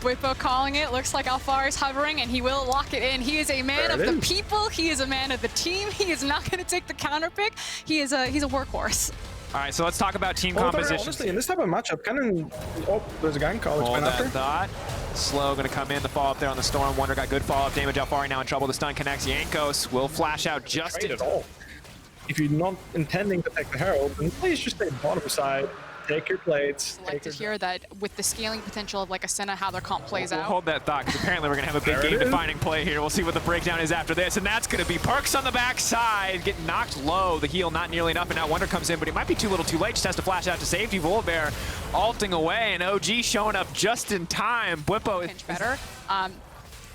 Whippo calling it. Looks like Alfar is hovering, and he will lock it in. He is a man of the people. He is a man of the team. He is not going to take the counter pick. He's a workhorse. All right, so let's talk about team composition. Honestly, in this type of matchup, Cannon... Oh, there's a gang call. Hold that thought. Slow going to come in. The follow-up there on the Storm. Wonder got good follow-up damage. Alfari now in trouble. The stun connects. Jankos will flash out just at all. If you're not intending to take the Herald, then please just stay bottom side. Take your plates. I like to hear that with the scaling potential of like a Senna, how their comp plays out. Hold that thought, because apparently we're going to have a big game-defining play here. We'll see what the breakdown is after this, and that's going to be Perks on the backside, getting knocked low. The heal not nearly enough, and now Wonder comes in, but he might be too little too late. Just has to flash out to safety. Volibear alting away, and OG showing up just in time. Whippo is better.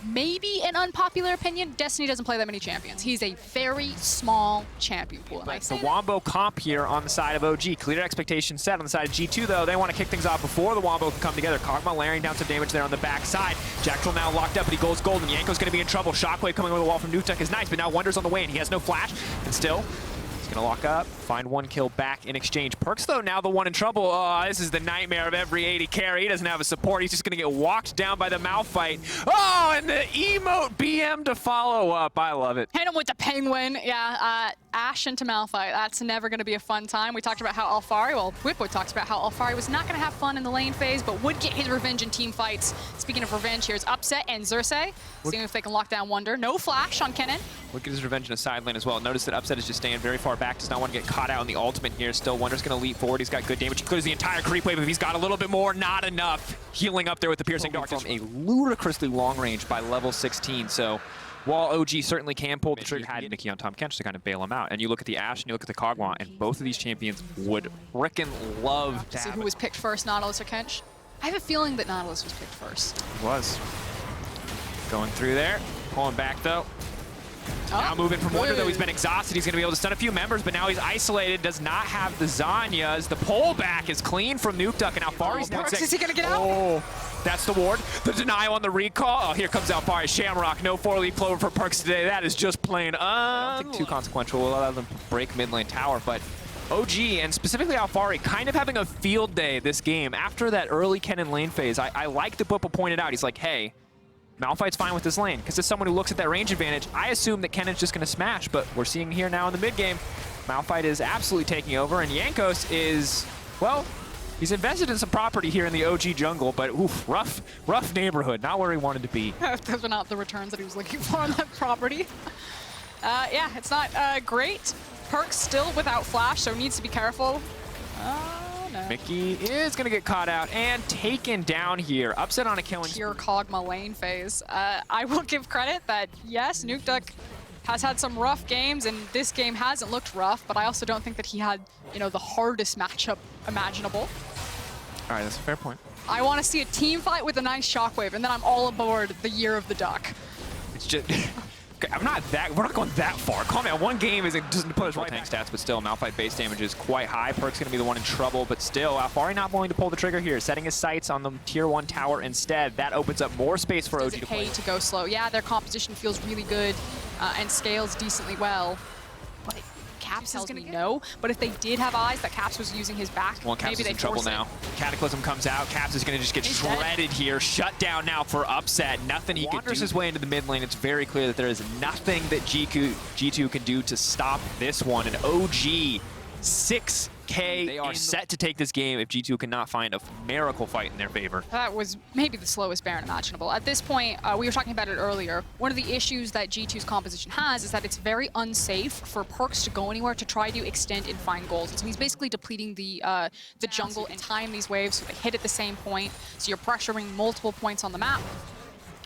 Maybe an unpopular opinion, Destiny doesn't play that many champions. He's a very small champion pool. And the Wombo comp here on the side of OG. Clear expectations set on the side of G2, though. They want to kick things off before the Wombo can come together. Kog'Maw layering down some damage there on the backside. Jackal now locked up, but he goes golden. Yanko's going to be in trouble. Shockwave coming over the wall from Nukeduck is nice, but now Wonder's on the way, and he has no flash. And still, he's going to lock up, find one kill back in exchange. Perks, though, now the one in trouble. Oh, this is the nightmare of every AD carry. He doesn't have a support. He's just going to get walked down by the Malphite. Oh, and the emote BM to follow up. I love it. Hit him with the penguin. Yeah, Ashe into Malphite. That's never going to be a fun time. We talked about how Alfari, well, Whippo talks about how Alfari was not going to have fun in the lane phase, but would get his revenge in team fights. Speaking of revenge, here's Upset and Xerxes. Seeing if they can lock down Wonder. No flash on Kennen. Would get his revenge in a side lane as well. Notice that Upset is just staying very far back. Does not want to get caught out in the ultimate here. Still, Wonder's going to leap forward. He's got good damage. He clears the entire creep wave. If he's got a little bit more, not enough. Healing up there with the piercing darkness. From a ludicrously long range by level 16. So while OG certainly can pull the trigger, had Nikki on Tom Kench to kind of bail him out. And you look at the Ashe and you look at the Kog'Maw, and both of these champions would frickin' love to see who was picked first, Nautilus or Kench. I have a feeling that Nautilus was picked first. He was. Going through there. Pulling back, though. Now moving from Wonder, though, he's been exhausted. He's going to be able to stun a few members, but now he's isolated, does not have the Zanyas. The pullback is clean from Nukeduck, and Alfari's now... Is he going to get out? Oh, that's the ward. The denial on the recall. Oh, here comes Alfari. Shamrock, no 4-leaf clover for Perks today. That is just plain I don't think too consequential. We'll allow them to break mid lane tower, but OG, and specifically Alfari, kind of having a field day this game. After that early Kennen lane phase, I like that Whippo pointed out. He's like, hey, Malphite's fine with this lane, because as someone who looks at that range advantage, I assume that Kennen's just going to smash, but we're seeing here now in the mid game, Malphite is absolutely taking over, and Jankos is, well, he's invested in some property here in the OG jungle, but oof, rough neighborhood, not where he wanted to be. Those are not the returns that he was looking for on that property. Yeah, it's not great. Perks still without flash, so needs to be careful. No. Mickey is going to get caught out and taken down here. Upset on a killing. Pure Kog'Maw lane phase. I will give credit that, yes, Nukeduck has had some rough games, and this game hasn't looked rough, but I also don't think that he had, you know, the hardest matchup imaginable. All right, that's a fair point. I want to see a team fight with a nice Shockwave, and then I'm all aboard the year of the duck. It's just... we're not going that far. Calm down. One game doesn't put us right tank stats, but still, Malphite base damage is quite high. Perk's going to be the one in trouble, but still, Alfari not willing to pull the trigger here, setting his sights on the tier 1 tower instead. That opens up more space for OG to play. To go slow. Yeah, their composition feels really good and scales decently well. But Caps tells me no, but if they did have eyes that Caps was using his back, well, Caps maybe is they in trouble now. Cataclysm comes out. Caps is going to just get shredded here. Shut down now for Upset. Nothing he can do. Wanders his way into the mid lane. It's very clear that there is nothing that G2 can do to stop this one. And OG, 6K. They are set to take this game if G2 cannot find a miracle fight in their favor. That was maybe the slowest Baron imaginable. At this point, we were talking about it earlier. One of the issues that G2's composition has is that it's very unsafe for Perks to go anywhere to try to extend and find goals. And so he's basically depleting the jungle and time these waves so they hit at the same point. So you're pressuring multiple points on the map.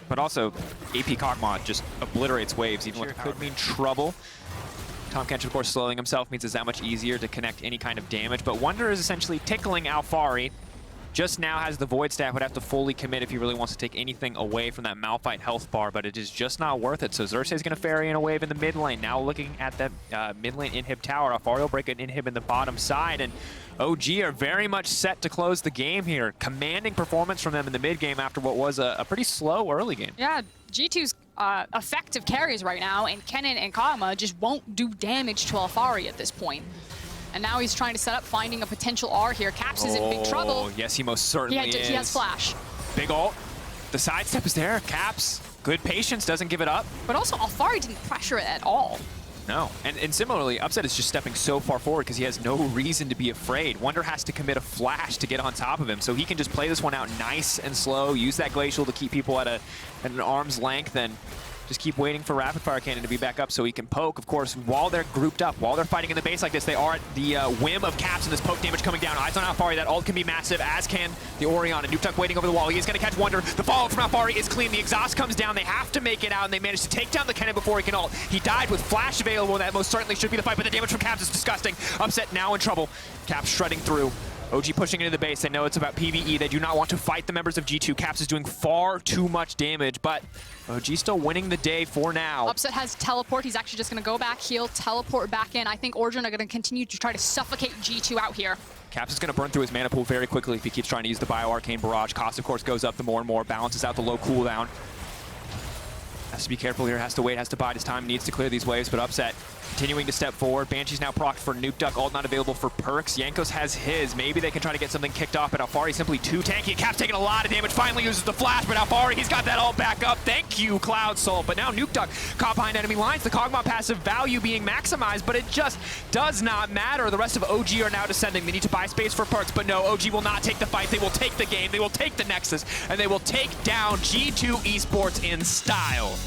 But also, AP Kog'Maw just obliterates waves, even when it could mean trouble. Tom Kench, of course, slowing himself means it's that much easier to connect any kind of damage, but Wonder is essentially tickling Alfari. Just now has the Void Staff, would have to fully commit if he really wants to take anything away from that Malphite health bar, but it is just not worth it. So Xerxes is going to ferry in a wave in the mid lane. Now looking at that mid lane inhib tower, Alfari will break an inhib in the bottom side, and OG are very much set to close the game here. Commanding performance from them in the mid game after what was a pretty slow early game. Yeah, G2's effective carries right now, and Kennen and Kog'Maw just won't do damage to Alfari at this point. And now he's trying to set up, finding a potential R here. Caps is in big trouble. Yes, he most certainly is. He has flash. Big ult. The sidestep is there. Caps, good patience, doesn't give it up. But also, Alfari didn't pressure it at all. No, and similarly, Upset is just stepping so far forward because he has no reason to be afraid. Wonder has to commit a flash to get on top of him, so he can just play this one out nice and slow, use that Glacial to keep people at an arm's length, and just keep waiting for Rapid Fire Cannon to be back up so he can poke. Of course, while they're grouped up, while they're fighting in the base like this, they are at the whim of Caps and this poke damage coming down. Eyes on Alfari, that ult can be massive, as can the Origen. And Nukeduck waiting over the wall. He is going to catch Wonder. The follow from Alfari is clean. The exhaust comes down. They have to make it out, and they manage to take down the cannon before he can ult. He died with flash available, and that most certainly should be the fight, but the damage from Caps is disgusting. Upset now in trouble. Caps shredding through. OG pushing into the base. They know it's about PvE. They do not want to fight the members of G2. Caps is doing far too much damage, but OG still winning the day for now. Upset has teleport. He's actually just going to go back, heal, teleport back in. I think Origen are going to continue to try to suffocate G2 out here. Caps is going to burn through his mana pool very quickly if he keeps trying to use the Bio Arcane Barrage. Cost, of course, goes up the more and more. Balances out the low cooldown. Has to be careful here. Has to wait. Has to bide his time. Needs to clear these waves, but Upset continuing to step forward. Banshee's now procced for Nukeduck. Ult not available for Perks. Jankos has his. Maybe they can try to get something kicked off, but Alfari simply too tanky. Caps taking a lot of damage. Finally uses the flash, but Alfari, he's got that ult back up. Thank you, Cloud Soul. But now Nukeduck caught behind enemy lines. The Kog'Maw passive value being maximized, but it just does not matter. The rest of OG are now descending. They need to buy space for Perks, but no, OG will not take the fight. They will take the game. They will take the Nexus, and they will take down G2 Esports in style.